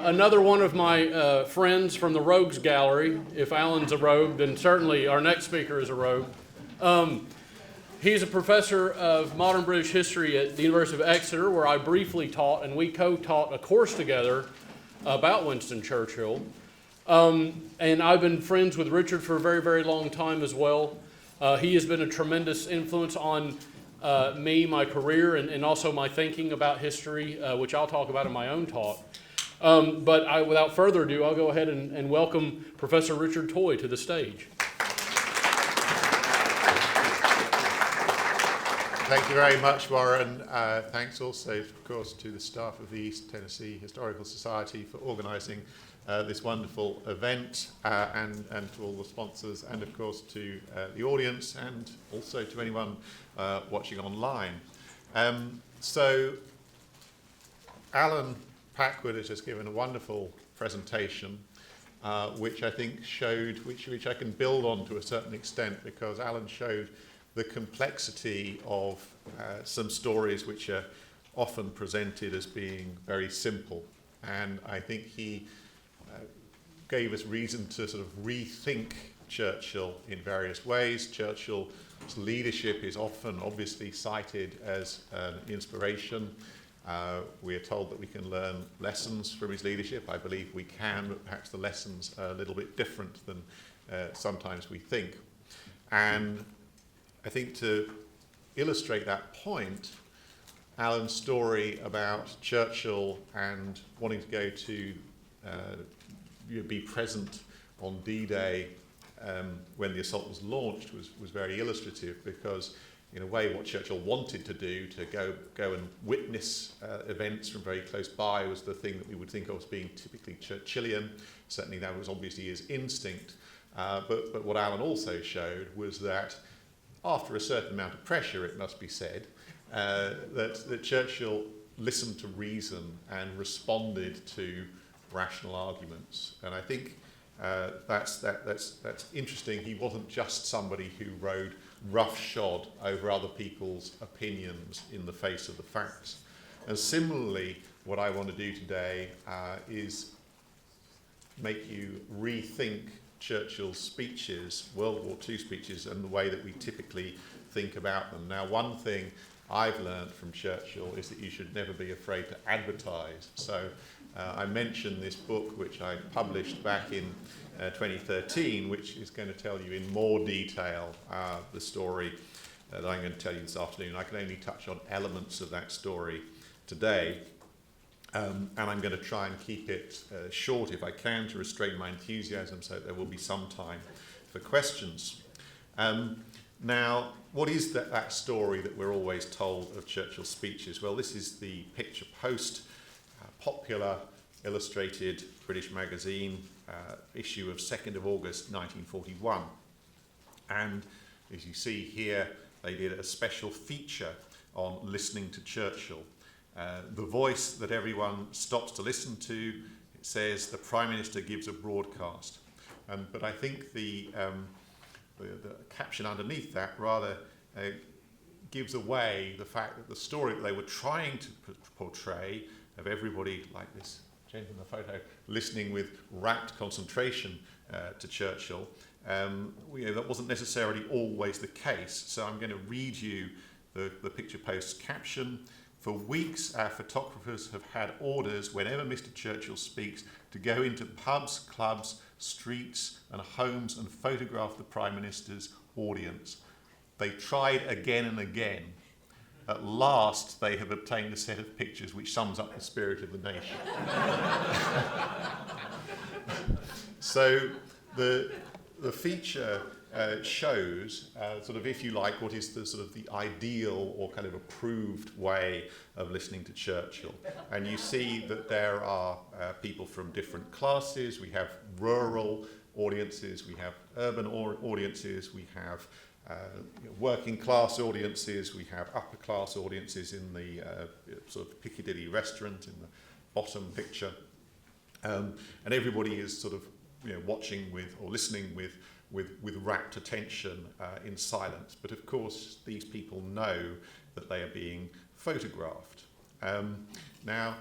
another one of my friends from the Rogues Gallery. If Alan's a rogue, then certainly our next speaker is a rogue. He's a professor of modern British history at the University of Exeter, where I briefly taught, and we co-taught a course together about Winston Churchill. And I've been friends with Richard for a very, very long time as well. He has been a tremendous influence on me, my career, and also my thinking about history, which I'll talk about in my own talk. But without further ado, I'll go ahead and welcome Professor Richard Toye to the stage. Thank you very much, Warren. Thanks also, of course, to the staff of the East Tennessee Historical Society for organising this wonderful event, and to all the sponsors, and of course to the audience, and also to anyone watching online. So Alan Packwood has just given a wonderful presentation, which I think showed, which I can build on to a certain extent, because Alan showed the complexity of some stories which are often presented as being very simple. And I think he gave us reason to sort of rethink Churchill in various ways. Churchill's leadership is often obviously cited as an inspiration. We are told that we can learn lessons from his leadership. I believe we can, but perhaps the lessons are a little bit different than sometimes we think. And I think to illustrate that point, Alan's story about Churchill and wanting to go to be present on D-Day when the assault was launched was very illustrative, because in a way what Churchill wanted to do, to go and witness events from very close by, was the thing that we would think of as being typically Churchillian. Certainly that was obviously his instinct. But what Alan also showed was that after a certain amount of pressure, it must be said, that Churchill listened to reason and responded to rational arguments. And I think that's interesting. He wasn't just somebody who rode roughshod over other people's opinions in the face of the facts. And similarly, what I want to do today is make you rethink Churchill's speeches, World War II speeches, and the way that we typically think about them. Now, one thing I've learned from Churchill is that you should never be afraid to advertise. So I mentioned this book which I published back in 2013, which is going to tell you in more detail the story that I'm going to tell you this afternoon. I can only touch on elements of that story today. And I'm going to try and keep it short if I can, to restrain my enthusiasm, so there will be some time for questions. Now, what is that story that we're always told of Churchill's speeches? Well, this is the picture post, popular illustrated British magazine issue of 2nd of August 1941. And as you see here, they did a special feature on listening to Churchill. The voice that everyone stops to listen to, it says the Prime Minister gives a broadcast. But I think the caption underneath that rather gives away the fact that the story that they were trying to portray of everybody, like this gentleman in the photo, listening with rapt concentration to Churchill, that wasn't necessarily always the case. So I'm going to read you the picture post's caption. For weeks, our photographers have had orders, whenever Mr. Churchill speaks, to go into pubs, clubs, streets and homes and photograph the Prime Minister's audience. They tried again and again. At last, they have obtained a set of pictures which sums up the spirit of the nation. So the feature shows sort of, if you like, what is the sort of the ideal or kind of approved way of listening to Churchill. And you see that there are people from different classes. We have rural audiences, we have urban audiences, we have working class audiences, we have upper class audiences in the sort of Piccadilly restaurant in the bottom picture. And everybody is sort of watching with or listening with rapt attention in silence. But of course, these people know that they are being photographed. Now,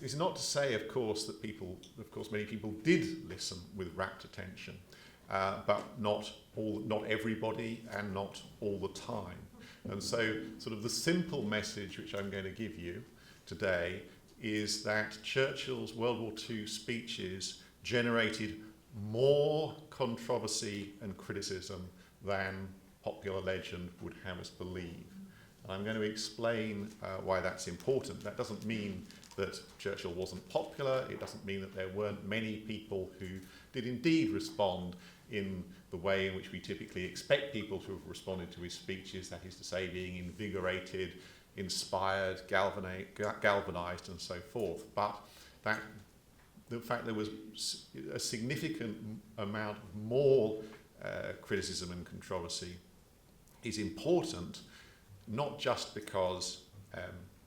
This is not to say, of course, that many people did listen with rapt attention, but not everybody and not all the time. And so sort of the simple message which I'm going to give you today is that Churchill's World War II speeches generated more controversy and criticism than popular legend would have us believe. And I'm going to explain why that's important. That doesn't mean that Churchill wasn't popular. It doesn't mean that there weren't many people who did indeed respond in the way in which we typically expect people to have responded to his speeches, that is to say, being invigorated, inspired, galvanized, and so forth. But the fact there was a significant amount of more criticism and controversy is important, not just because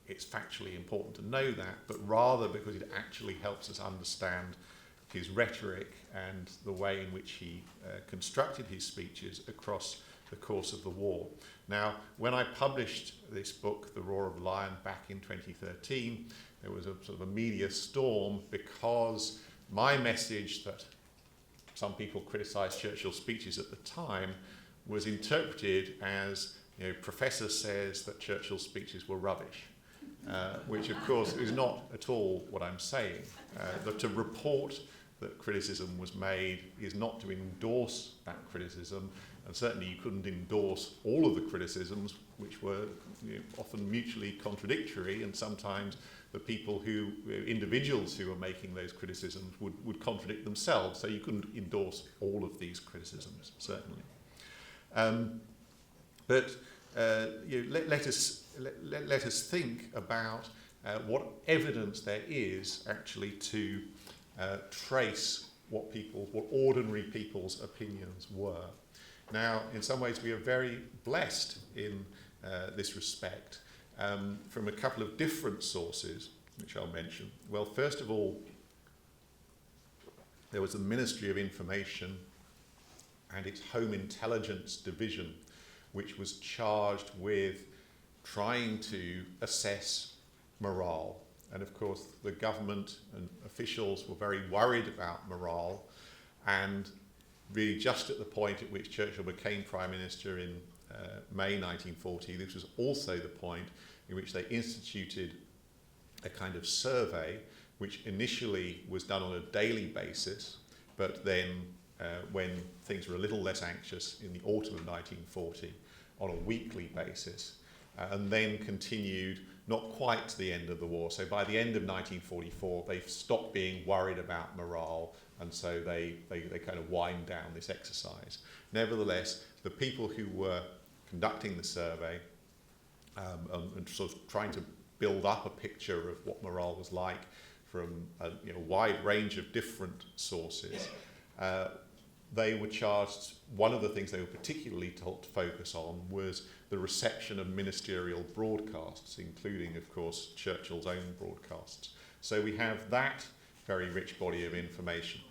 it's factually important to know that, but rather because it actually helps us understand his rhetoric and the way in which he constructed his speeches across the course of the war. Now, when I published this book, The Roar of the Lion, back in 2013, there was a sort of a media storm because my message that some people criticised Churchill's speeches at the time was interpreted as, Professor says that Churchill's speeches were rubbish, which of course is not at all what I'm saying. That to report that criticism was made is not to endorse that criticism, and certainly you couldn't endorse all of the criticisms, which were often mutually contradictory, and sometimes the people individuals who were making those criticisms would contradict themselves, so you couldn't endorse all of these criticisms, certainly. But let us think about what evidence there is actually to trace what ordinary people's opinions were. Now, in some ways, we are very blessed in this respect from a couple of different sources, which I'll mention. Well, first of all, there was the Ministry of Information and its Home Intelligence Division, which was charged with trying to assess morale. And of course, the government and officials were very worried about morale, and really just at the point at which Churchill became Prime Minister in May 1940, this was also the point in which they instituted a kind of survey, which initially was done on a daily basis, but then when things were a little less anxious in the autumn of 1940, on a weekly basis, and then continued not quite to the end of the war. So by the end of 1944, they stopped being worried about morale, and so they kind of wind down this exercise. Nevertheless, the people who were conducting the survey and sort of trying to build up a picture of what morale was like from a wide range of different sources, they were charged, one of the things they were particularly told to focus on was the reception of ministerial broadcasts, including, of course, Churchill's own broadcasts. So we have that very rich body of information.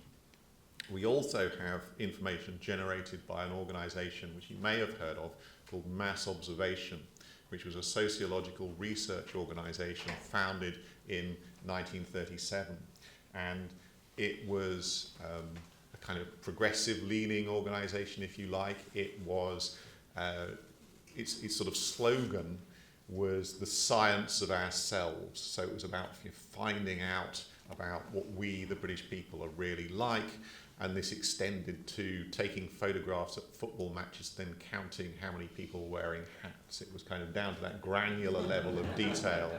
We also have information generated by an organisation which you may have heard of called Mass Observation, which was a sociological research organisation founded in 1937. And it was a kind of progressive-leaning organisation, if you like. It was, its sort of slogan was the science of ourselves. So it was about finding out about what we, the British people, are really like. And this extended to taking photographs at football matches, then counting how many people were wearing hats. It was kind of down to that granular level of detail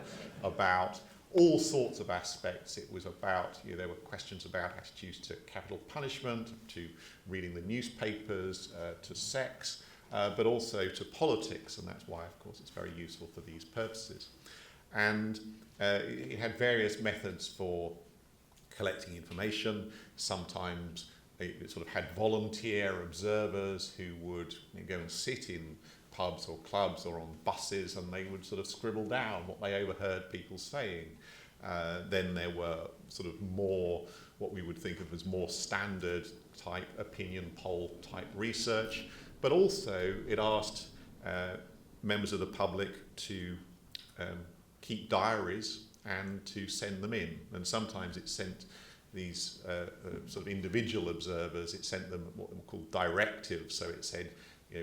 about all sorts of aspects. It was about, there were questions about attitudes to capital punishment, to reading the newspapers, to sex, but also to politics, and that's why, of course, it's very useful for these purposes. And it had various methods for collecting information. Sometimes it sort of had volunteer observers who would go and sit in pubs or clubs or on buses, and they would sort of scribble down what they overheard people saying. Then there were sort of more, what we would think of as more standard type opinion poll type research, but also it asked members of the public to keep diaries and to send them in. And sometimes it sent these sort of individual observers, it sent them what were called directives. So it said,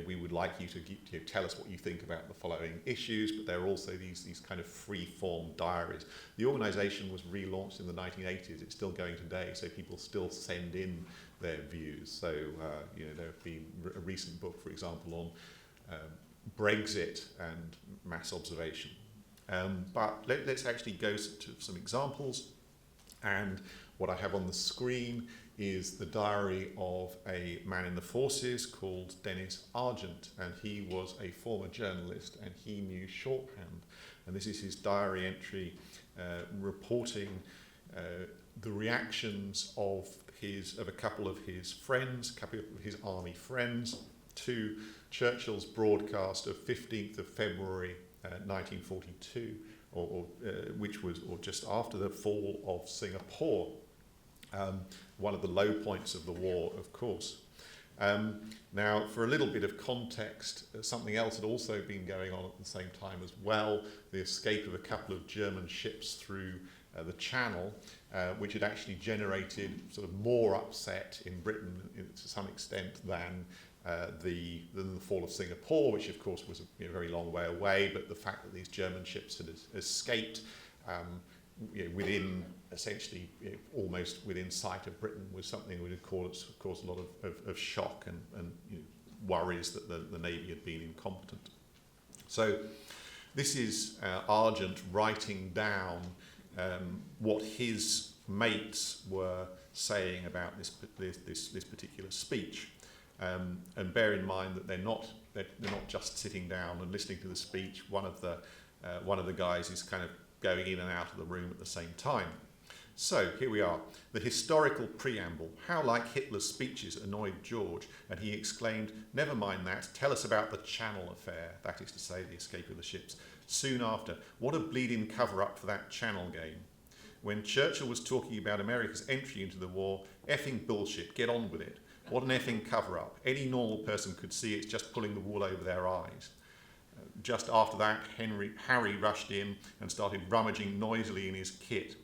we would like you to tell us what you think about the following issues, but there are also these kind of free-form diaries. The organisation was relaunched in the 1980s. It's still going today, so people still send in their views. So there have been a recent book, for example, on Brexit and mass observation. But let's actually go to some examples. And what I have on the screen is the diary of a man in the forces called Dennis Argent, and he was a former journalist and he knew shorthand. And this is his diary entry reporting the reactions of a couple of his friends, a couple of his army friends, to Churchill's broadcast of 15th of February 1942, which was just after the fall of Singapore. One of the low points of the war, of course. Now, for a little bit of context, something else had also been going on at the same time as well, the escape of a couple of German ships through the Channel, which had actually generated sort of more upset in Britain to some extent than the fall of Singapore, which of course was a very long way away, but the fact that these German ships had escaped within essentially almost within sight of Britain was something that would cause a lot of shock and worries that the Navy had been incompetent. So this is Argent writing down what his mates were saying about this particular speech. And bear in mind that they're not just sitting down and listening to the speech. One of the guys is kind of going in and out of the room at the same time. So here we are. The historical preamble. How like Hitler's speeches annoyed George, and he exclaimed, "Never mind that, tell us about the Channel affair," that is to say, the escape of the ships. Soon after, what a bleeding cover-up for that Channel game. When Churchill was talking about America's entry into the war, effing bullshit, get on with it. What an effing cover-up. Any normal person could see it's just pulling the wool over their eyes. Just after that, Harry rushed in and started rummaging noisily in his kit.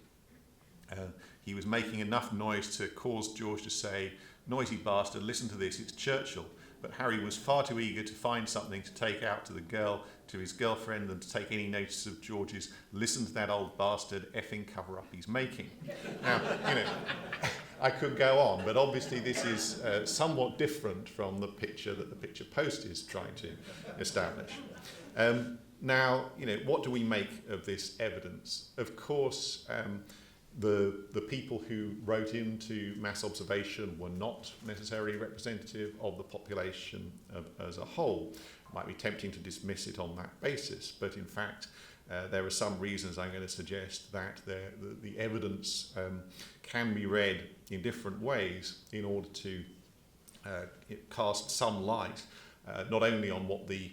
He was making enough noise to cause George to say, "Noisy bastard, listen to this, it's Churchill." But Harry was far too eager to find something to take out to his girlfriend, than to take any notice of George's "listen to that old bastard effing cover-up he's making." Now, I could go on, but obviously this is somewhat different from the picture that the Picture Post is trying to establish. Now, what do we make of this evidence? Of course, the people who wrote into mass observation were not necessarily representative of the population as a whole. It might be tempting to dismiss it on that basis, but in fact, there are some reasons I'm going to suggest that the evidence can be read in different ways in order to cast some light, not only on what the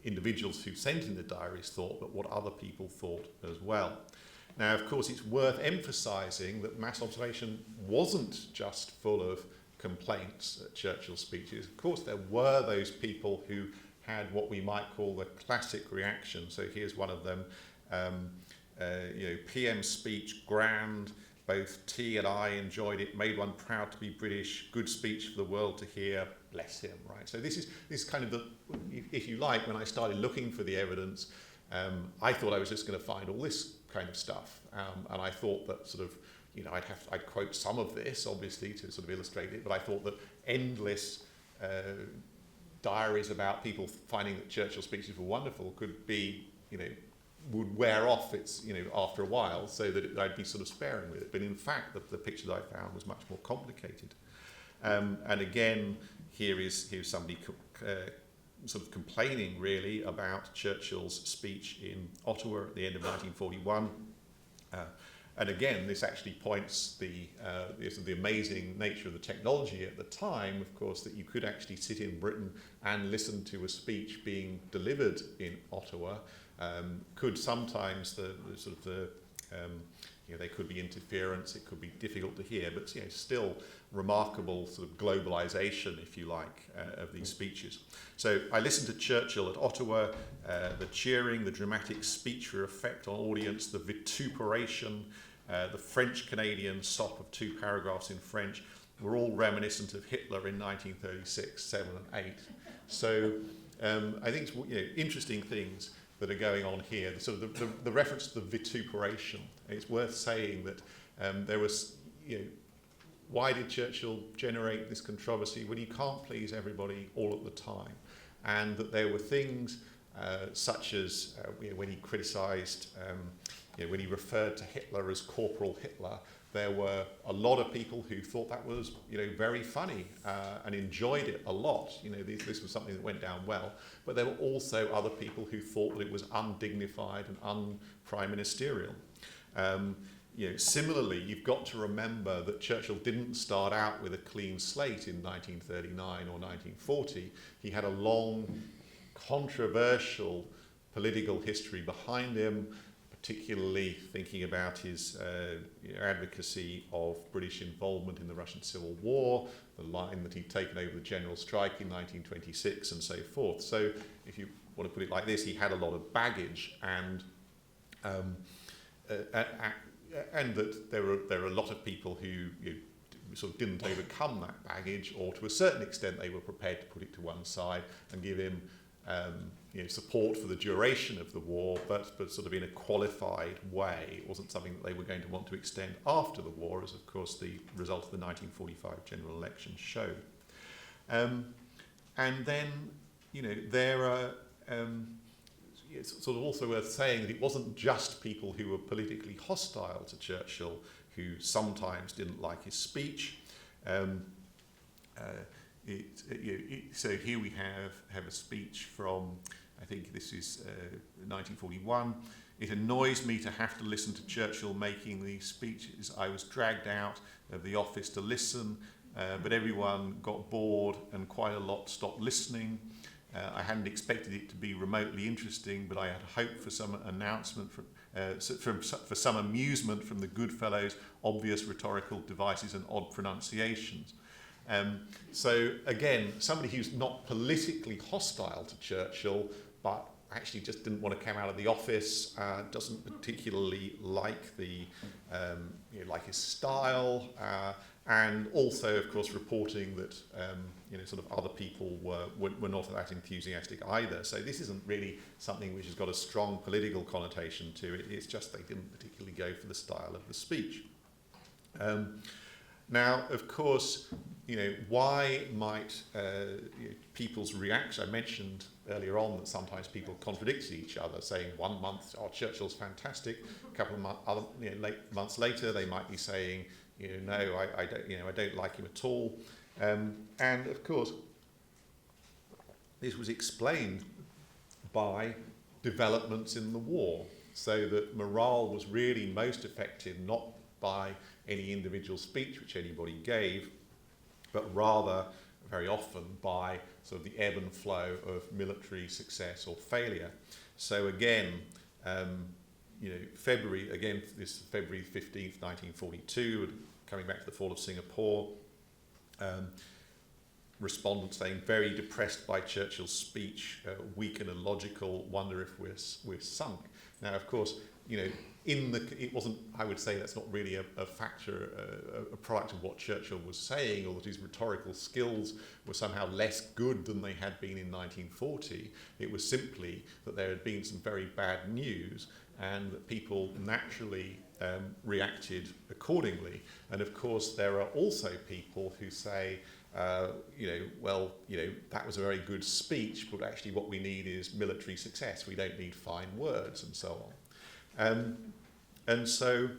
individuals who sent in the diaries thought, but what other people thought as well. Now, of course, it's worth emphasising that mass observation wasn't just full of complaints at Churchill's speeches. Of course, there were those people who had what we might call the classic reaction. So here's one of them. PM speech, grand. Both T and I enjoyed it. Made one proud to be British. Good speech for the world to hear. Bless him, right? So this is kind of if you like, when I started looking for the evidence, I thought I was just going to find all this kind of stuff, and I thought that sort of, I'd quote some of this, obviously, to sort of illustrate it, but I thought that endless diaries about people finding that Churchill's speeches were wonderful could be, would wear off after a while, so that I'd be sort of sparing with it. But in fact, the picture that I found was much more complicated. And again, here's somebody sort of complaining really about Churchill's speech in Ottawa at the end of 1941. And again, this actually points the amazing nature of the technology at the time, of course, that you could actually sit in Britain and listen to a speech being delivered in Ottawa. Could sometimes the There could be interference, it could be difficult to hear, but still remarkable sort of globalization, if you like, of these speeches. So I listened to Churchill at Ottawa, the cheering, the dramatic speech for effect on audience, the vituperation, the French-Canadian stop of 2 paragraphs in French were all reminiscent of Hitler in 1936, 7 and 8. So I think it's interesting things that are going on here. Sort of the reference to the vituperation. It's worth saying that there was, why did Churchill generate this controversy when you can't please everybody all at the time? And that there were things such as when he criticised, when he referred to Hitler as Corporal Hitler, there were a lot of people who thought that was, very funny and enjoyed it a lot. This was something that went down well. But there were also other people who thought that it was undignified and un-prime ministerial. Similarly, you've got to remember that Churchill didn't start out with a clean slate in 1939 or 1940. He had a long, controversial political history behind him, particularly thinking about his advocacy of British involvement in the Russian Civil War, the line that he'd taken over the general strike in 1926 and so forth. So if you want to put it like this, he had a lot of baggage, and that there are a lot of people who sort of didn't overcome that baggage, or to a certain extent they were prepared to put it to one side and give him support for the duration of the war, but sort of in a qualified way. It wasn't something that they were going to want to extend after the war, as of course the result of the 1945 general election showed. And then, there are, it's sort of also worth saying that it wasn't just people who were politically hostile to Churchill who sometimes didn't like his speech. So here we have a speech from, I think this is 1941. It annoys me to have to listen to Churchill making these speeches. I was dragged out of the office to listen, but everyone got bored and quite a lot stopped listening. I hadn't expected it to be remotely interesting, but I had hoped for some announcement for some amusement from the good fellow's obvious rhetorical devices and odd pronunciations. So again, somebody who's not politically hostile to Churchill, but actually just didn't want to come out of the office, doesn't particularly like like his style, and also, of course, reporting that sort of other people were not that enthusiastic either. So this isn't really something which has got a strong political connotation to it. It's just they didn't particularly go for the style of the speech. Now, of course, why might people's reaction? I mentioned earlier on that sometimes people contradict each other, saying 1 month, Churchill's fantastic. A couple of months later, they might be saying, no, I don't like him at all. And of course, this was explained by developments in the war, so that morale was really most affected not by any individual speech which anybody gave, but rather very often by sort of the ebb and flow of military success or failure. So again, February 15th, 1942, coming back to the fall of Singapore, respondents saying, very depressed by Churchill's speech, weak and illogical, wonder if we're sunk. Now, of course, it wasn't, I would say that's not really a factor, a product of what Churchill was saying, or that his rhetorical skills were somehow less good than they had been in 1940. It was simply that there had been some very bad news, and that people naturally reacted accordingly. And of course, there are also people who say, that was a very good speech, but actually what we need is military success. We don't need fine words, and so on. And so,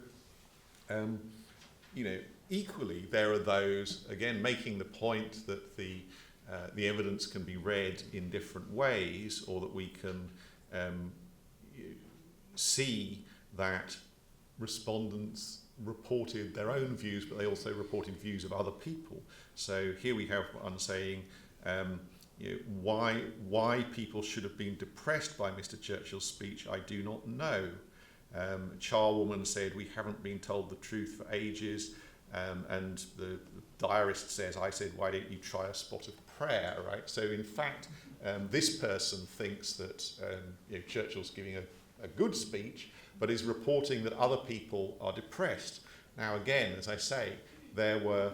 equally, there are those, again, making the point that the evidence can be read in different ways, or that we can see that respondents reported their own views, but they also reported views of other people. So here we have one saying, why people should have been depressed by Mr. Churchill's speech, I do not know. A charwoman said, "We haven't been told the truth for ages." And the diarist says, "I said, why don't you try a spot of prayer," right? So in fact, this person thinks that Churchill's giving a good speech, but is reporting that other people are depressed. Now again, as I say, there were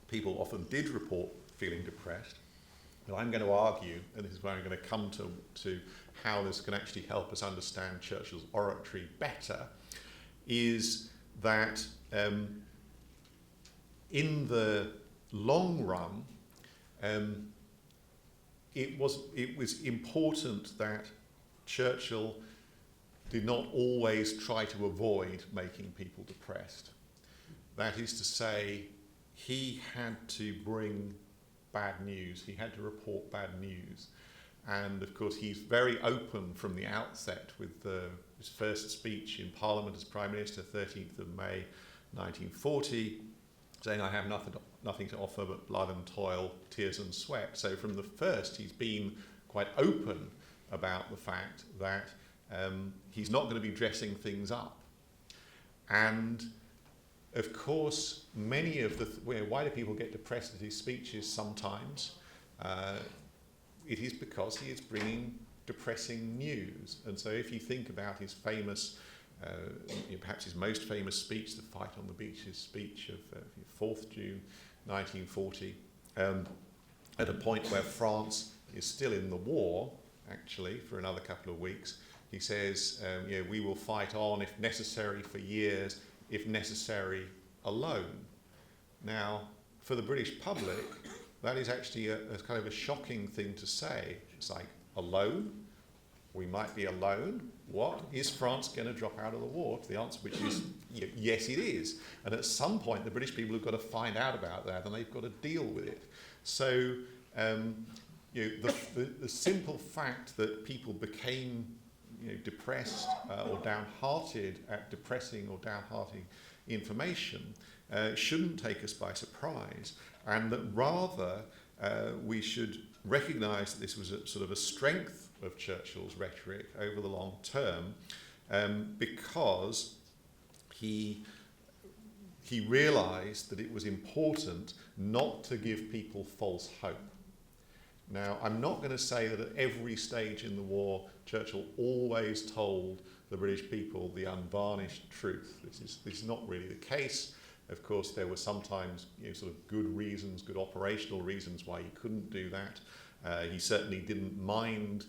people often did report feeling depressed. But I'm going to argue, and this is where I'm going to come to how this can actually help us understand Churchill's oratory better, is that in the long run, it was important that Churchill did not always try to avoid making people depressed. That is to say, he had to bring bad news. He had to report bad news. And of course, he's very open from the outset with his first speech in Parliament as Prime Minister, 13th of May 1940, saying, "I have nothing to offer but blood and toil, tears and sweat." So from the first, he's been quite open about the fact that he's not going to be dressing things up. And of course, many of why do people get depressed at his speeches sometimes? It is because he is bringing depressing news. And so if you think about his famous, perhaps his most famous speech, the Fight on the Beach's speech of 4th June 1940, at a point where France is still in the war, actually, for another couple of weeks, he says, "We will fight on, if necessary, for years, if necessary, alone." Now, for the British public, that is actually a kind of a shocking thing to say. It's like, alone? We might be alone? What? Is France going to drop out of the war? The answer, which is, yes, it is. And at some point, the British people have got to find out about that, and they've got to deal with it. So, the simple fact that people became depressed or downhearted at depressing or downhearting information shouldn't take us by surprise, and that rather we should recognise that this was a sort of a strength of Churchill's rhetoric over the long term, because he realised that it was important not to give people false hope. Now, I'm not going to say that at every stage in the war, Churchill always told the British people the unvarnished truth. This is not really the case. Of course, there were sometimes sort of good reasons, good operational reasons why he couldn't do that. He certainly didn't mind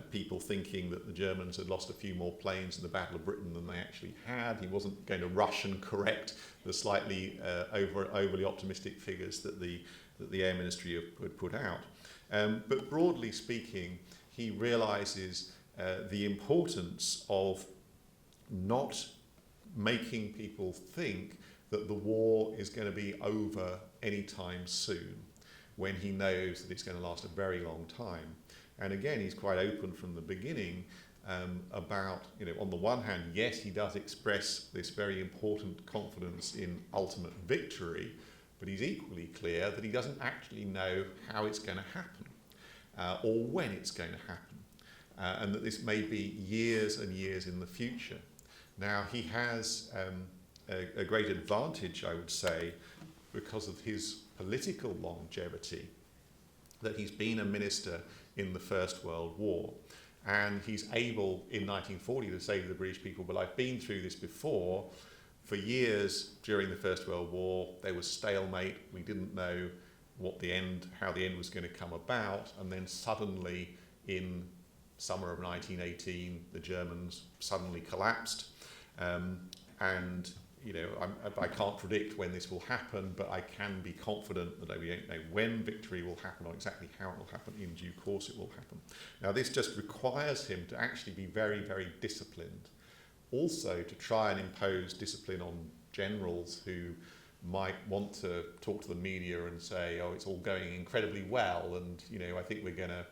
people thinking that the Germans had lost a few more planes in the Battle of Britain than they actually had. He wasn't going to rush and correct the slightly overly optimistic figures that the Air Ministry had put out. But broadly speaking, he realises the importance of not making people think that the war is going to be over anytime soon, when he knows that it's going to last a very long time. And again, he's quite open from the beginning about, on the one hand, yes, he does express this very important confidence in ultimate victory, but he's equally clear that he doesn't actually know how it's going to happen or when it's going to happen, and that this may be years and years in the future. Now, he has a great advantage, I would say, because of his political longevity, that he's been a minister in the First World War. And he's able, in 1940, to say to the British people, well, I've been through this before. For years during the First World War, there was stalemate. We didn't know how the end was going to come about. And then suddenly, in summer of 1918, the Germans suddenly collapsed. I can't predict when this will happen, but I can be confident that we don't know when victory will happen or exactly how it will happen. In due course it will happen. Now, this just requires him to actually be very, very disciplined. Also, to try and impose discipline on generals who might want to talk to the media and say, oh, it's all going incredibly well, and I think we're going to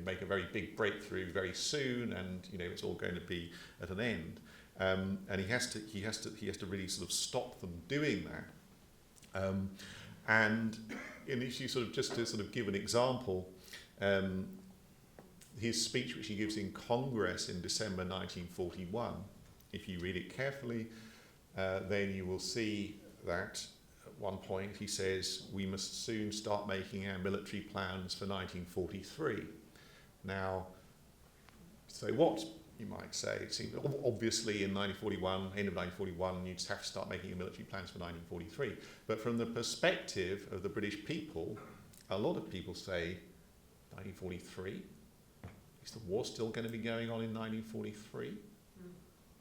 make a very big breakthrough very soon, and it's all going to be at an end. And he has to really sort of stop them doing that. And in issue, just to give an example, his speech, which he gives in Congress in December 1941, if you read it carefully, then you will see that at one point he says, we must soon start making our military plans for 1943. Now, so what, you might say, it seems obviously in 1941, end of 1941, you'd have to start making your military plans for 1943. But from the perspective of the British people, a lot of people say, 1943? Is the war still going to be going on in 1943? Of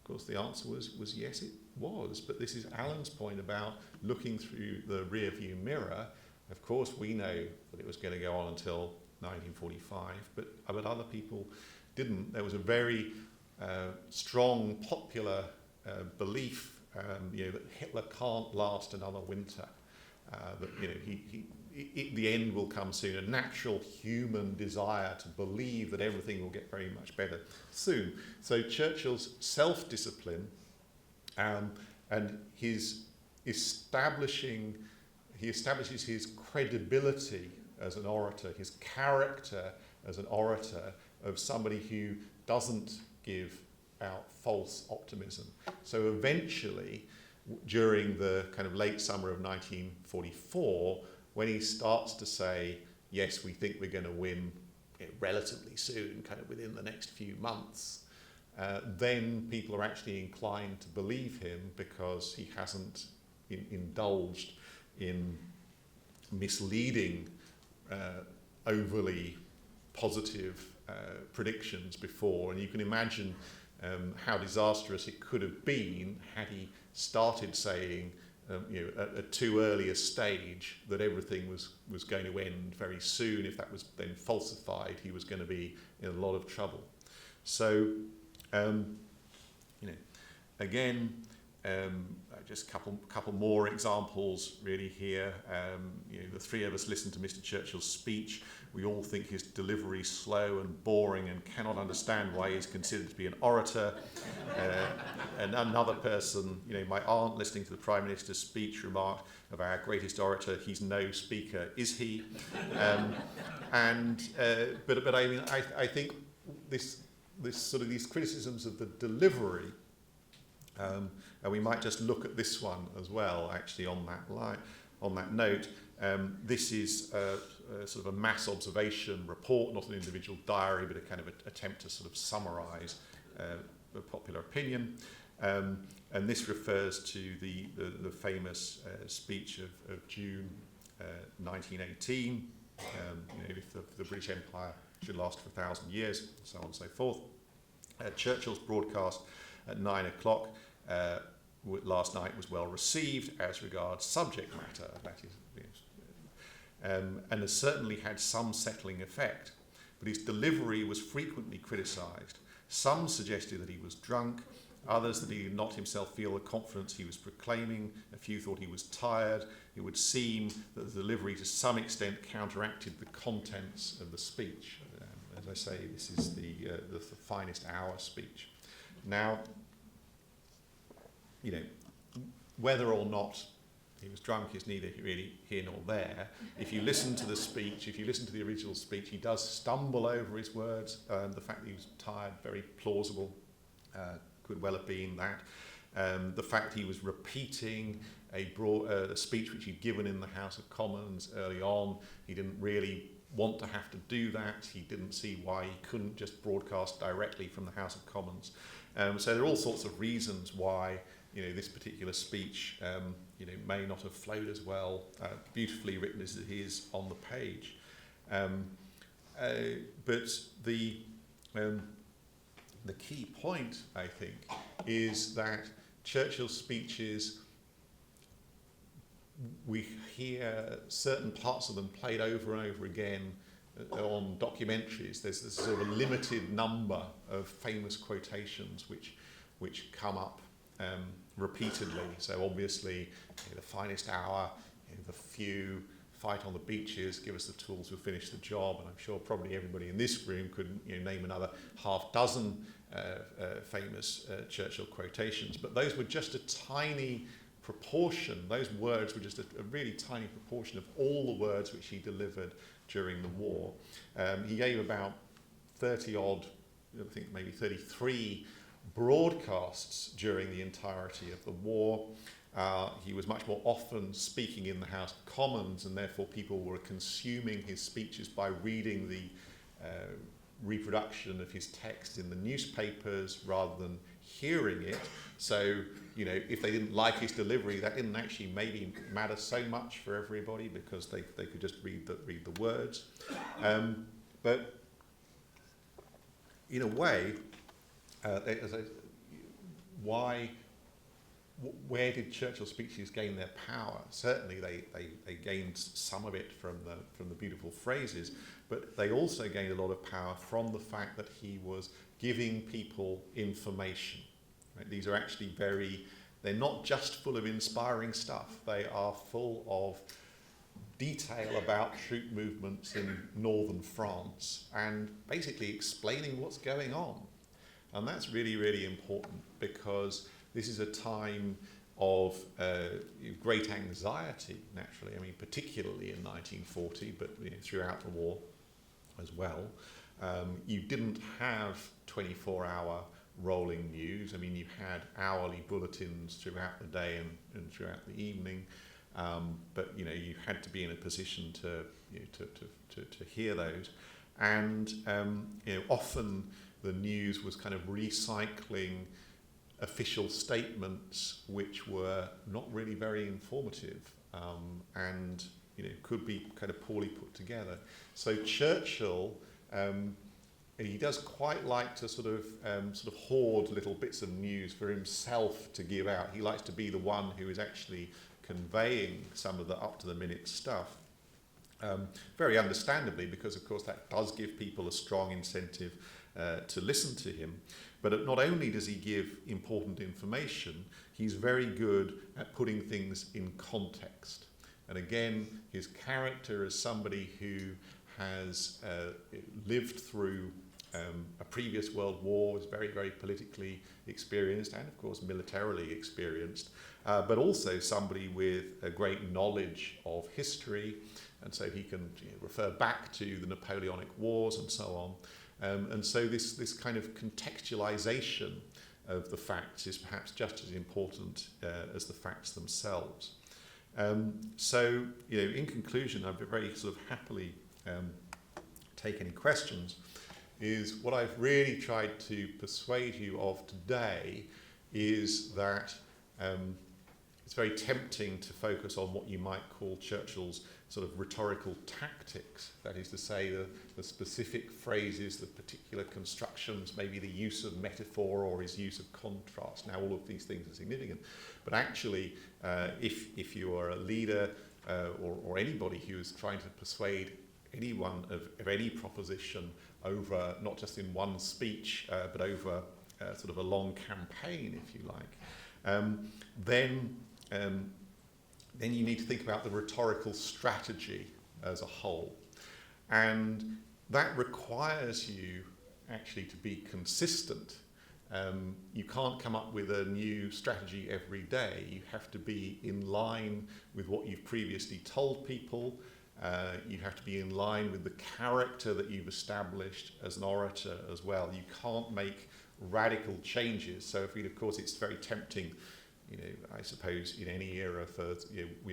course, the answer was yes, it was. But this is Alan's point about looking through the rear-view mirror. Of course, we know that it was going to go on until 1945, but other people didn't. There was a very strong popular belief, that Hitler can't last another winter. That the end will come soon. A natural human desire to believe that everything will get very much better soon. So Churchill's self-discipline and his he establishes his credibility as an orator, his character as an orator of somebody who doesn't give out false optimism. So eventually, during the kind of late summer of 1944, when he starts to say, yes, we think we're going to win relatively soon, kind of within the next few months, then people are actually inclined to believe him because he hasn't indulged in misleading, overly positive predictions before. And you can imagine how disastrous it could have been had he started saying, at too early a stage that everything was going to end very soon. If that was then falsified, he was going to be in a lot of trouble. So, again, just a couple more examples really here. The three of us listened to Mr. Churchill's speech. We all think his delivery is slow and boring and cannot understand why he's considered to be an orator. And another person, my aunt listening to the Prime Minister's speech remarked of our greatest orator, he's no speaker, is he? But I mean, I think this sort of these criticisms of the delivery, and we might just look at this one as well, actually, on that note. This is sort of a mass observation report, not an individual diary, but a kind of attempt to sort of summarise the popular opinion. And this refers to the famous speech of June 1918, if the British Empire should last for 1,000 years, so on and so forth. Churchill's broadcast at 9 o'clock last night was well received as regards subject matter, that is, and has certainly had some settling effect. But his delivery was frequently criticised. Some suggested that he was drunk, others that he did not himself feel the confidence he was proclaiming. A few thought he was tired. It would seem that the delivery to some extent counteracted the contents of the speech. As I say, this is the finest hour speech. Now, whether or not he was drunk is neither really here nor there. If you listen to the speech, if you listen to the original speech, he does stumble over his words. The fact that he was tired, very plausible, could well have been that. The fact he was repeating a speech which he'd given in the House of Commons early on, he didn't really want to have to do that. He didn't see why he couldn't just broadcast directly from the House of Commons. So there are all sorts of reasons why this particular speech may not have flowed as well, beautifully written as it is on the page. But the key point, I think, is that Churchill's speeches, we hear certain parts of them played over and over again on documentaries. There's this sort of a limited number of famous quotations which come up repeatedly. So obviously, the finest hour, the few, fight on the beaches, give us the tools, we'll finish the job. And I'm sure probably everybody in this room could name another half dozen famous Churchill quotations. But those were just a tiny proportion. Those words were just a really tiny proportion of all the words which he delivered during the war. He gave about 30-odd, I think maybe 33 broadcasts during the entirety of the war. He was much more often speaking in the House of Commons, and therefore people were consuming his speeches by reading the reproduction of his text in the newspapers rather than hearing it. So, you know, if they didn't like his delivery, that didn't actually maybe matter so much for everybody because they could just read the words. But in a way, where did Churchill's speeches gain their power? Certainly they gained some of it from the beautiful phrases, but they also gained a lot of power from the fact that he was giving people information. Right? These are actually they're not just full of inspiring stuff, they are full of detail about troop movements in northern France and basically explaining what's going on. And that's really, really important because this is a time of great anxiety, naturally. I mean, particularly in 1940, but throughout the war as well. You didn't have 24-hour rolling news. I mean, you had hourly bulletins throughout the day and throughout the evening, but you had to be in a position to hear those. And often the news was kind of recycling official statements which were not really very informative and could be kind of poorly put together. So Churchill, he does quite like to sort of hoard little bits of news for himself to give out. He likes to be the one who is actually conveying some of the up-to-the-minute stuff. Very understandably, because of course that does give people a strong incentive to listen to him. But not only does he give important information, he's very good at putting things in context. And again, his character as somebody who has lived through a previous world war, is very, very politically experienced and, of course, militarily experienced, but also somebody with a great knowledge of history, and so he can refer back to the Napoleonic Wars and so on. And so this kind of contextualization of the facts is perhaps just as important as the facts themselves. So, in conclusion, I'd very sort of happily take any questions. Is what I've really tried to persuade you of today is that it's very tempting to focus on what you might call Churchill's sort of rhetorical tactics, that is to say the specific phrases, the particular constructions, maybe the use of metaphor or his use of contrast. Now all of these things are significant, but actually if you are a leader or anybody who is trying to persuade anyone of any proposition over, not just in one speech, but over sort of a long campaign, if you like, then you need to think about the rhetorical strategy as a whole. And that requires you actually to be consistent. You can't come up with a new strategy every day. You have to be in line with what you've previously told people. You have to be in line with the character that you've established as an orator as well. You can't make radical changes. So, of course, it's very tempting, I suppose, in any era for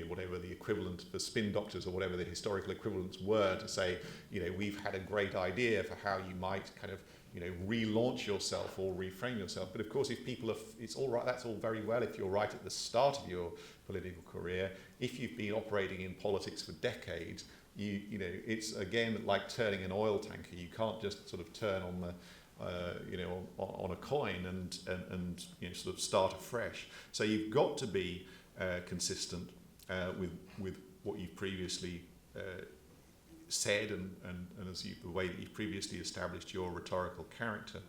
whatever the equivalent for spin doctors or whatever the historical equivalents were, to say, we've had a great idea for how you might kind of, relaunch yourself or reframe yourself. But of course, if people are, it's all right, that's all very well if you're right at the start of your political career. If you've been operating in politics for decades, it's again like turning an oil tanker. You can't just sort of turn on the on a coin and sort of start afresh. So you've got to be consistent with what you've previously said and the way that you've previously established your rhetorical character.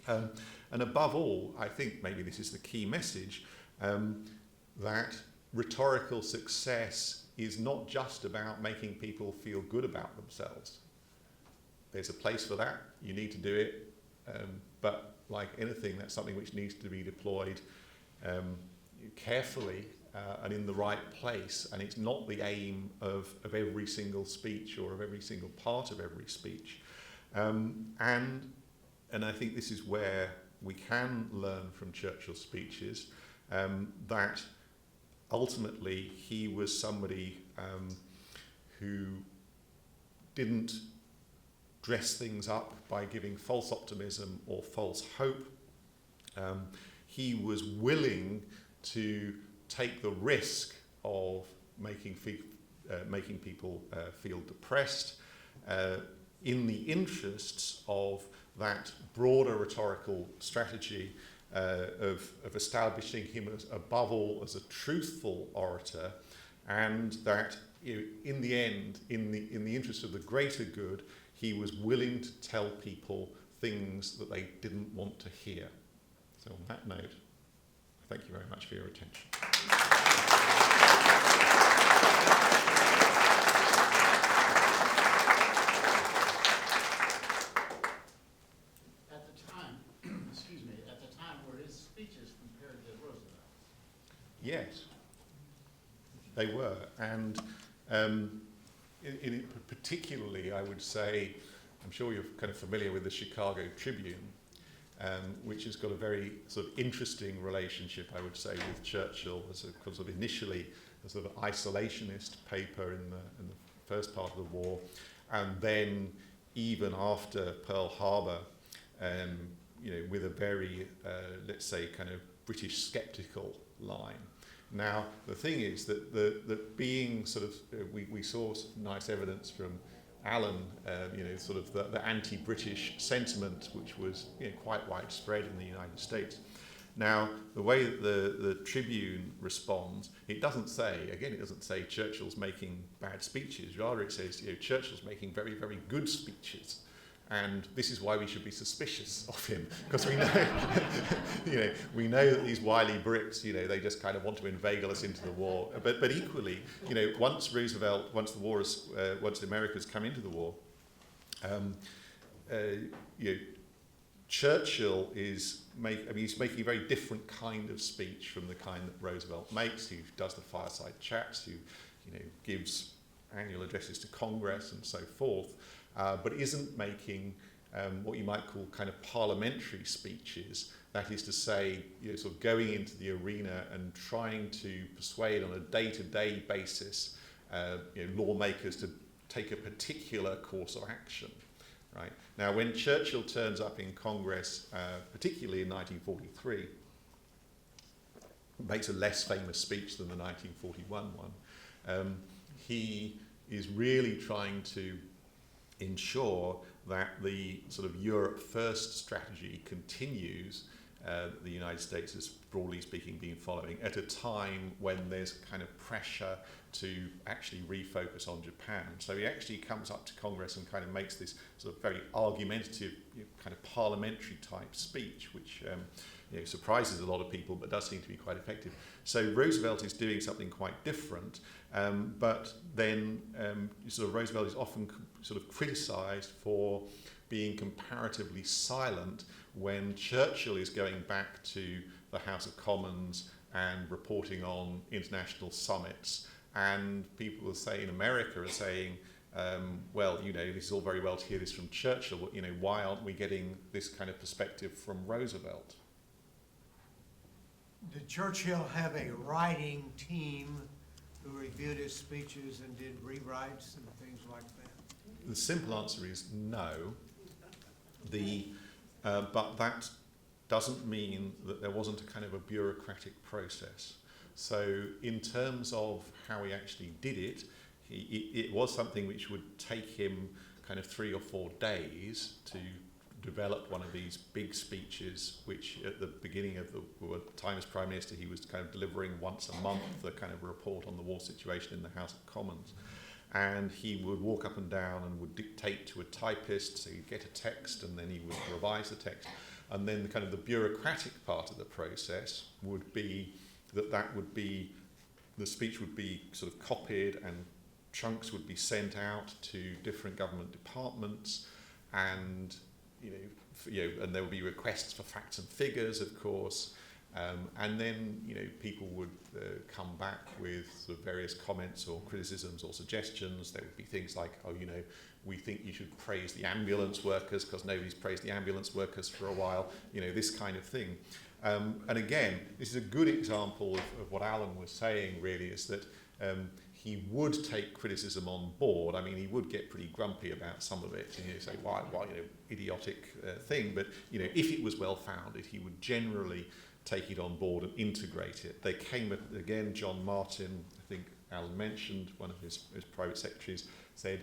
And above all, I think maybe this is the key message, that rhetorical success is not just about making people feel good about themselves. There's a place for that, you need to do it, but like anything, that's something which needs to be deployed carefully and in the right place, and it's not the aim of every single speech or of every single part of every speech. And I think this is where we can learn from Churchill's speeches, that ultimately he was somebody who didn't dress things up by giving false optimism or false hope. He was willing to take the risk of making people feel depressed in the interests of that broader rhetorical strategy of establishing him as, above all, as a truthful orator, and that, you know, in the end, in the interest of the greater good, he was willing to tell people things that they didn't want to hear. So on that note, thank you very much for your attention. At the time were his speeches compared to Roosevelt's? Yes, they were, and particularly, I would say, I'm sure you're kind of familiar with the Chicago Tribune, which has got a very sort of interesting relationship, I would say, with Churchill as a sort of initially a sort of isolationist paper in the first part of the war, and then even after Pearl Harbor, you know, with a very, let's say, kind of British sceptical line. Now, the thing is that being sort of, we saw some nice evidence from Alan, you know, sort of the anti-British sentiment, which was, you know, quite widespread in the United States. Now, the way that the Tribune responds, it doesn't say Churchill's making bad speeches. Rather, it says, you know, Churchill's making very, very good speeches. And this is why we should be suspicious of him, because we know, you know, we know that these wily Brits, you know, they just kind of want to inveigle us into the war. But equally, you know, once America's come into the war, you know, Churchill he's making a very different kind of speech from the kind that Roosevelt makes, who does the fireside chats, who, you know, gives annual addresses to Congress and so forth. But isn't making what you might call kind of parliamentary speeches. That is to say, you know, sort of going into the arena and trying to persuade on a day-to-day basis, you know, lawmakers to take a particular course of action. Right? Now, when Churchill turns up in Congress, particularly in 1943, makes a less famous speech than the 1941 one. He is really trying to ensure that the sort of Europe first strategy continues, the United States is, broadly speaking, been following at a time when there's kind of pressure to actually refocus on Japan. So he actually comes up to Congress and kind of makes this sort of very argumentative, you know, kind of parliamentary type speech, which you know, surprises a lot of people, but does seem to be quite effective. So Roosevelt is doing something quite different, but then sort of Roosevelt is often sort of criticised for being comparatively silent when Churchill is going back to the House of Commons and reporting on international summits. And people in America are saying, well, you know, this is all very well to hear this from Churchill, but, you know, why aren't we getting this kind of perspective from Roosevelt? Did Churchill have a writing team who reviewed his speeches and did rewrites and things like that? The simple answer is no. But that doesn't mean that there wasn't a kind of a bureaucratic process. So in terms of how he actually did it, it was something which would take him kind of 3 or 4 days to develop one of these big speeches, which at the beginning of the time as Prime Minister, he was kind of delivering once a month, the kind of report on the war situation in the House of Commons. And he would walk up and down and would dictate to a typist, so he'd get a text and then he would revise the text. And then the kind of the bureaucratic part of the process would be the speech would be sort of copied and chunks would be sent out to different government departments, and and there would be requests for facts and figures, of course, And then, people would come back with sort of various comments or criticisms or suggestions. There would be things like, we think you should praise the ambulance workers because nobody's praised the ambulance workers for a while, this kind of thing. And again, this is a good example of what Alan was saying, really, is that he would take criticism on board. I mean, he would get pretty grumpy about some of it, and say, why, idiotic thing. But, if it was well founded, he would generally take it on board and integrate it. They came, again, John Martin, I think Alan mentioned, one of his private secretaries, said,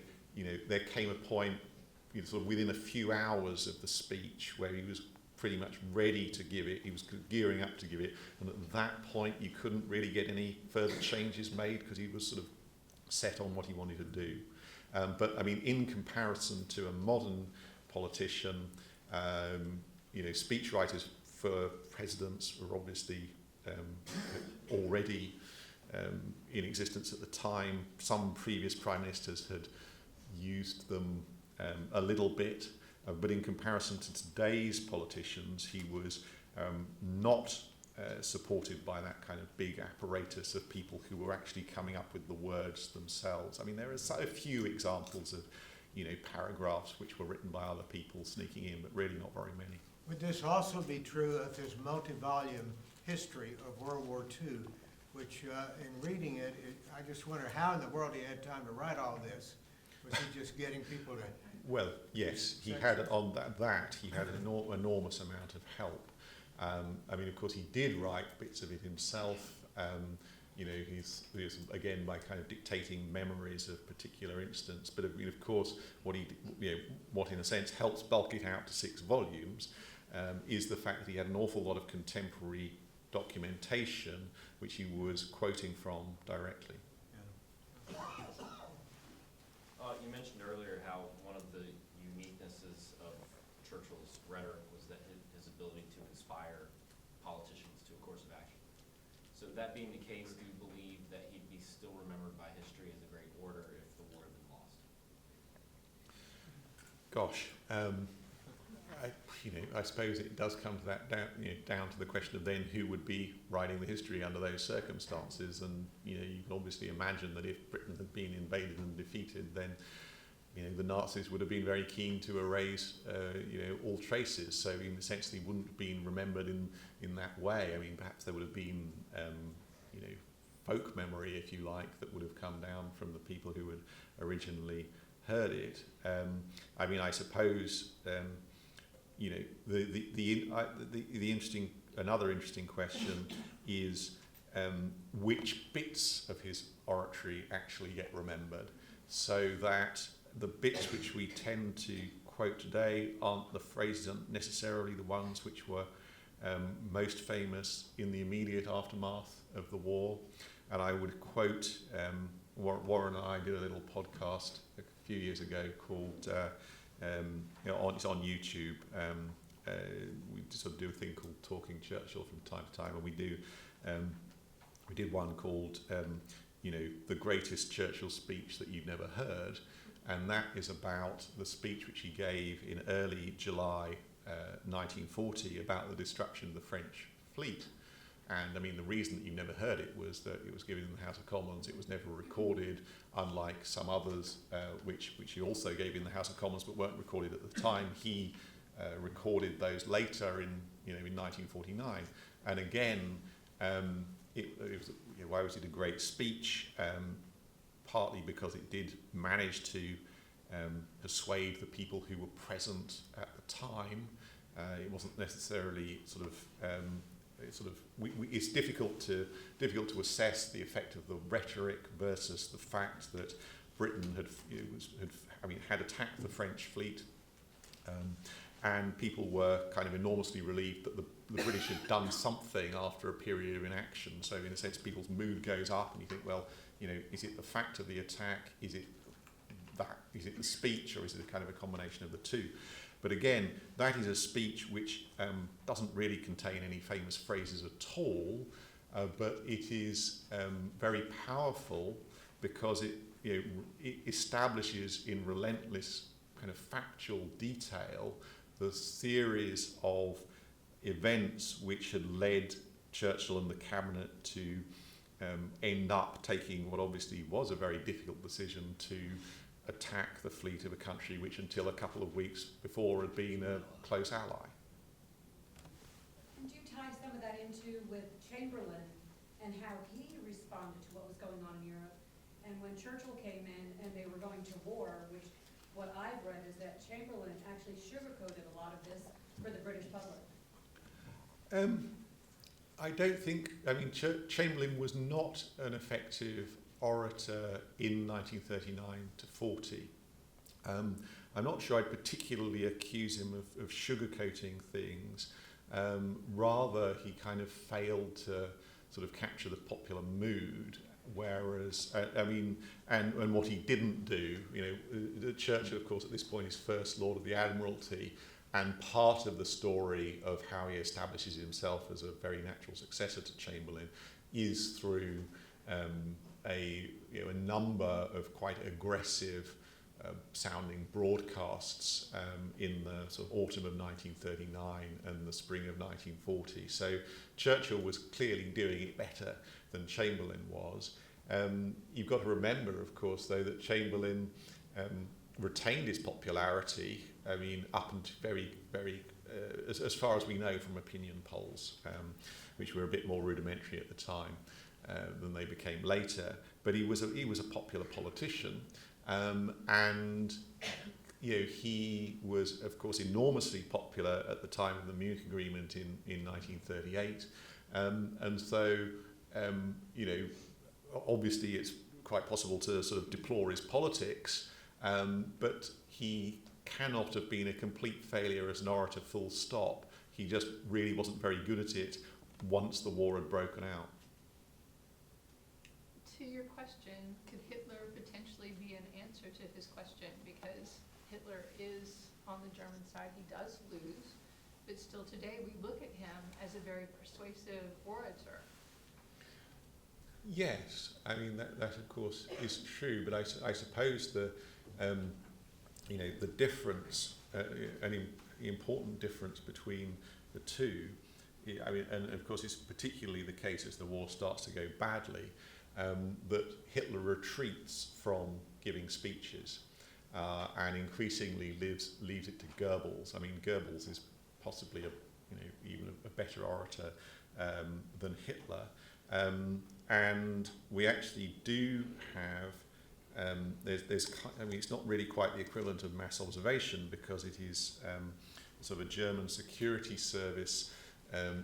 there came a point, sort of within a few hours of the speech where he was pretty much ready to give it, he was gearing up to give it, and at that point you couldn't really get any further changes made because he was sort of set on what he wanted to do. But I mean, in comparison to a modern politician, speechwriters for presidents were obviously already in existence at the time. Some previous prime ministers had used them a little bit, but in comparison to today's politicians, he was not supported by that kind of big apparatus of people who were actually coming up with the words themselves. I mean, there are so few examples of, paragraphs which were written by other people sneaking in, but really not very many. Would this also be true of his multi-volume history of World War II, which in reading it, I just wonder how in the world he had time to write all this? Was he just getting people to... Well, yes, he had on that he had an enormous amount of help. I mean, of course, he did write bits of it himself. He's again by kind of dictating memories of particular instance. But of course, what in a sense helps bulk it out to 6 volumes is the fact that he had an awful lot of contemporary documentation which he was quoting from directly. You mentioned earlier how one of the uniquenesses of Churchill's rhetoric was that his ability to inspire politicians to a course of action. So that being the case, do you believe that he'd be still remembered by history as a great orator if the war had been lost? Gosh, I suppose it does come to that down to the question of then who would be writing the history under those circumstances. And you can obviously imagine that if Britain had been invaded and defeated, then the Nazis would have been very keen to erase all traces. So in a sense, they wouldn't have been remembered in that way. I mean, perhaps there would have been folk memory, if you like, that would have come down from the people who had originally heard it. I mean, I suppose. Another interesting question is which bits of his oratory actually get remembered, so that the bits which we tend to quote today aren't the phrases, aren't necessarily the ones which were most famous in the immediate aftermath of the war. And I would quote, Warren and I did a little podcast a few years ago called it's on YouTube. We sort of do a thing called Talking Churchill from time to time, and we did one called the greatest Churchill speech that you've never heard, and that is about the speech which he gave in early July 1940 about the destruction of the French fleet. And I mean, the reason that you never heard it was that it was given in the House of Commons. It was never recorded, unlike some others which he also gave in the House of Commons but weren't recorded at the time. He recorded those later in 1949. And again, it was, why was it a great speech? Partly because it did manage to persuade the people who were present at the time. It wasn't necessarily it's difficult to assess the effect of the rhetoric versus the fact that Britain had attacked the French fleet, and people were kind of enormously relieved that the British had done something after a period of inaction. So in a sense, people's mood goes up, and you think, well, is it the fact of the attack? Is it the speech, or is it a kind of a combination of the two? But again, that is a speech which doesn't really contain any famous phrases at all, but it is very powerful because it establishes in relentless kind of factual detail the series of events which had led Churchill and the cabinet to end up taking what obviously was a very difficult decision to attack the fleet of a country which until a couple of weeks before had been a close ally. And do you tie some of that into with Chamberlain and how he responded to what was going on in Europe? And when Churchill came in and they were going to war, which what I've read is that Chamberlain actually sugarcoated a lot of this for the British public. I don't think, I mean, Chamberlain was not an effective orator in 1939 to 40. I'm not sure I'd particularly accuse him of sugarcoating things. Rather, he kind of failed to sort of capture the popular mood. Whereas, and what he didn't do, Churchill, of course, at this point is First Lord of the Admiralty, and part of the story of how he establishes himself as a very natural successor to Chamberlain is through a number of quite aggressive sounding broadcasts in the sort of autumn of 1939 and the spring of 1940. So Churchill was clearly doing it better than Chamberlain was. You've got to remember, of course, though, that Chamberlain retained his popularity, up until as far as we know from opinion polls, which were a bit more rudimentary at the time than they became later. But he was a popular politician, and he was, of course, enormously popular at the time of the Munich Agreement in 1938, and so obviously it's quite possible to sort of deplore his politics, but he cannot have been a complete failure as an orator, full stop. He just really wasn't very good at it once the war had broken out. To your question, could Hitler potentially be an answer to his question? Because Hitler is on the German side, he does lose, but still today we look at him as a very persuasive orator. Yes, that of course is true, but I suppose the difference, an important difference between the two, and of course it's particularly the case as the war starts to go badly, that Hitler retreats from giving speeches and increasingly leaves it to Goebbels. Goebbels is possibly even a better orator than Hitler. And we actually do have, it's not really quite the equivalent of mass observation because it is sort of a German security service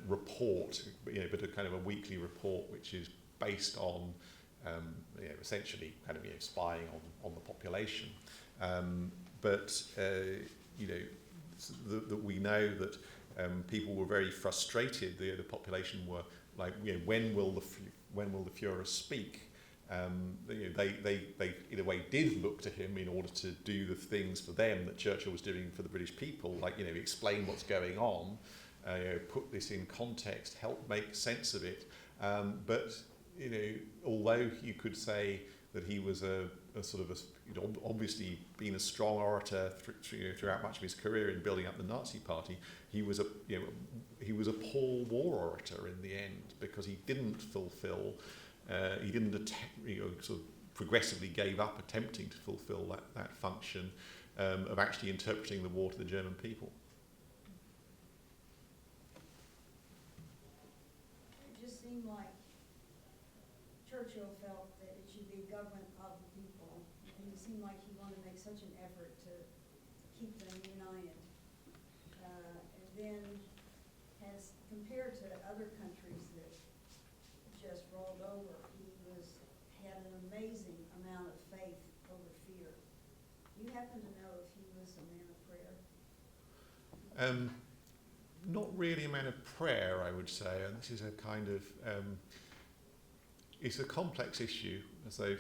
report, but a kind of a weekly report which is based on essentially kind of spying on the population. But that we know that people were very frustrated. The population were like, when will the Führer speak? They in a way did look to him in order to do the things for them that Churchill was doing for the British people, like explain what's going on, put this in context, help make sense of it. But although you could say that he was a sort of obviously been a strong orator throughout much of his career in building up the Nazi Party, he was a poor war orator in the end because he didn't fulfil, he didn't sort of progressively gave up attempting to fulfil that function of actually interpreting the war to the German people. It just seemed like Churchill felt that it should be government of the people, and it seemed like he wanted to make such an effort to keep them united. And then, as compared to other countries that just rolled over, he had an amazing amount of faith over fear. Do you happen to know if he was a man of prayer? Not really a man of prayer, I would say, and this is a kind of it's a complex issue. So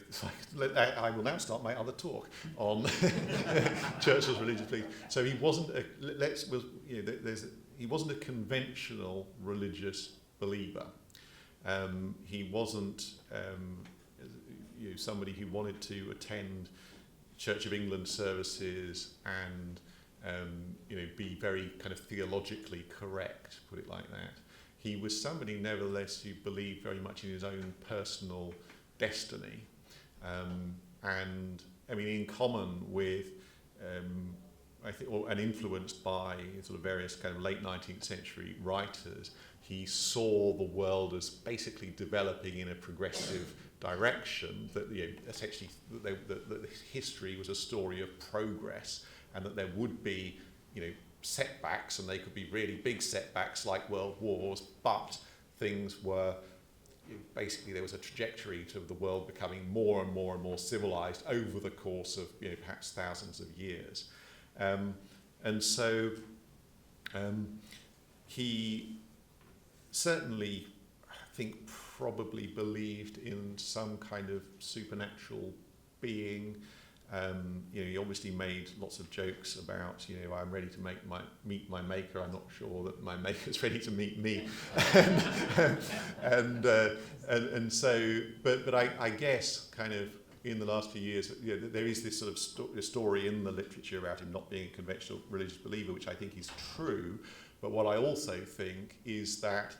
I will now start my other talk on Churchill's religious belief. So he wasn't he wasn't a conventional religious believer. He wasn't somebody who wanted to attend Church of England services and be very kind of theologically correct, put it like that. he was somebody nevertheless who believed very much in his own personal destiny. And I mean, in common with, I think, and influenced by sort of various kind of late 19th century writers, he saw the world as basically developing in a progressive direction, that essentially that history was a story of progress, and that there would be setbacks, and they could be really big setbacks like world wars, but things were basically, there was a trajectory to the world becoming more and more and more civilized over the course of perhaps thousands of years. And so he certainly, I think, probably believed in some kind of supernatural being. He obviously made lots of jokes about, I'm ready to meet my maker. I'm not sure that my maker's ready to meet me. and so, but I guess kind of in the last few years, there is this sort of story in the literature about him not being a conventional religious believer, which I think is true. But what I also think is that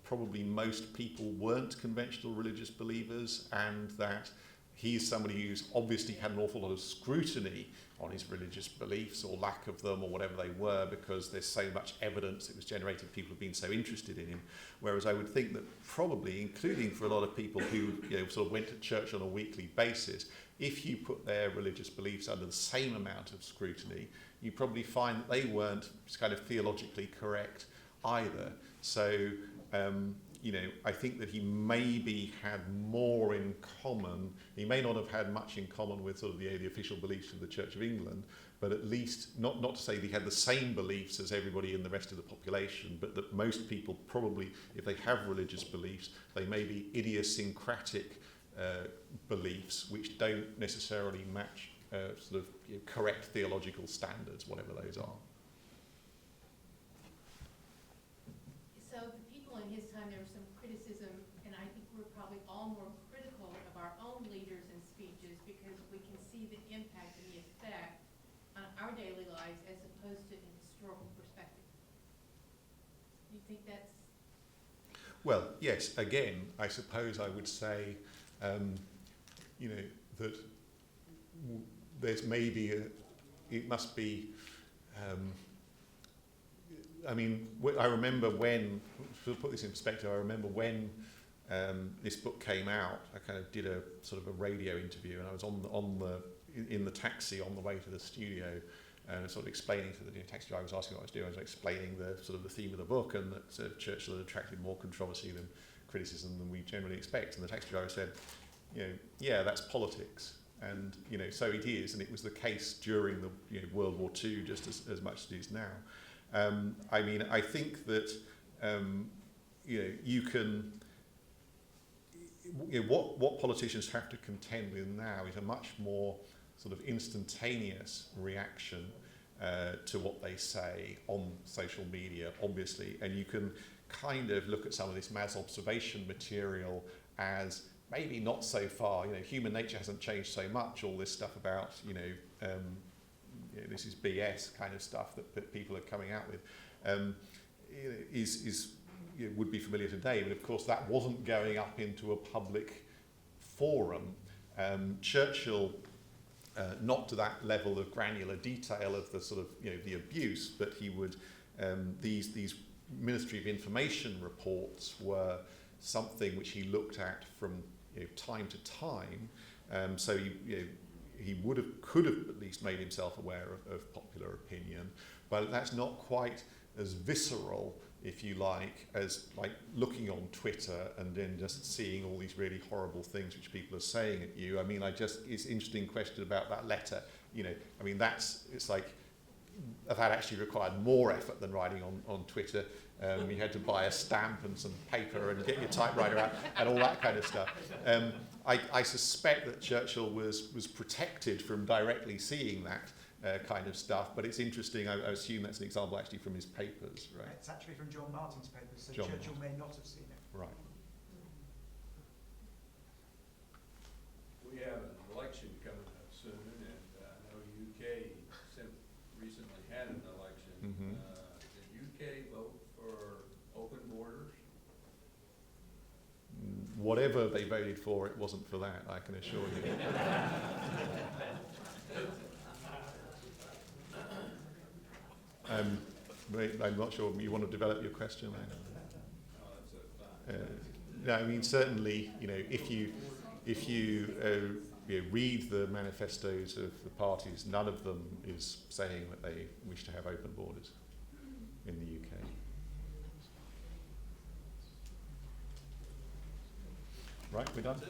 probably most people weren't conventional religious believers, and that he's somebody who's obviously had an awful lot of scrutiny on his religious beliefs, or lack of them, or whatever they were, because there's so much evidence that was generated, people have been so interested in him. Whereas I would think that probably, including for a lot of people who sort of went to church on a weekly basis, if you put their religious beliefs under the same amount of scrutiny, you probably find that they weren't kind of theologically correct either. So I think that he maybe had more in common. He may not have had much in common with sort of the official beliefs of the Church of England, but at least, not to say that he had the same beliefs as everybody in the rest of the population, but that most people probably, if they have religious beliefs, they may be idiosyncratic beliefs which don't necessarily match sort of correct theological standards, whatever those are. So the people in his time, there was some criticism, and I think we're probably all more critical of our own leaders and speeches, because we can see the impact and the effect on our daily lives as opposed to an historical perspective. Do you think that's... Well, yes, again, I suppose I would say, that there's maybe it must be, I remember when, to put this in perspective, I remember when this book came out, I kind of did a sort of a radio interview, and I was in the taxi on the way to the studio, and sort of explaining to the taxi driver, I was asking what I was doing, I was explaining the sort of the theme of the book, and that Churchill had attracted more controversy than criticism than we generally expect. And the taxi driver said, yeah, that's politics. And so it is, and it was the case during the World War II just as much as it is now. I think that you can. What politicians have to contend with now is a much more sort of instantaneous reaction to what they say on social media, obviously, and you can kind of look at some of this mass observation material as maybe not so far. Human nature hasn't changed so much. All this stuff about this is BS kind of stuff that people are coming out with would be familiar today. But of course, that wasn't going up into a public forum. Churchill, not to that level of granular detail of the sort of the abuse, but he would these Ministry of Information reports were something which he looked at from time to time. So he could have at least made himself aware of popular opinion, but that's not quite as visceral, if you like, as like looking on Twitter and then just seeing all these really horrible things which people are saying at you. It's an interesting question about that letter. It's like that actually required more effort than writing on Twitter. You had to buy a stamp and some paper and get your typewriter out and all that kind of stuff. I suspect that Churchill was protected from directly seeing that kind of stuff, but it's interesting. I assume that's an example actually from his papers, right? It's actually from John Martin's papers, so John Churchill Martin may not have seen it. Right. We have an election coming up soon, and I know UK recently had an election. Mm-hmm. Did UK vote for open borders? whatever they voted for, it wasn't for that, I can assure you. I'm not sure you want to develop your question. No, I mean certainly, if you read the manifestos of the parties, none of them is saying that they wish to have open borders in the UK. Right, we're done?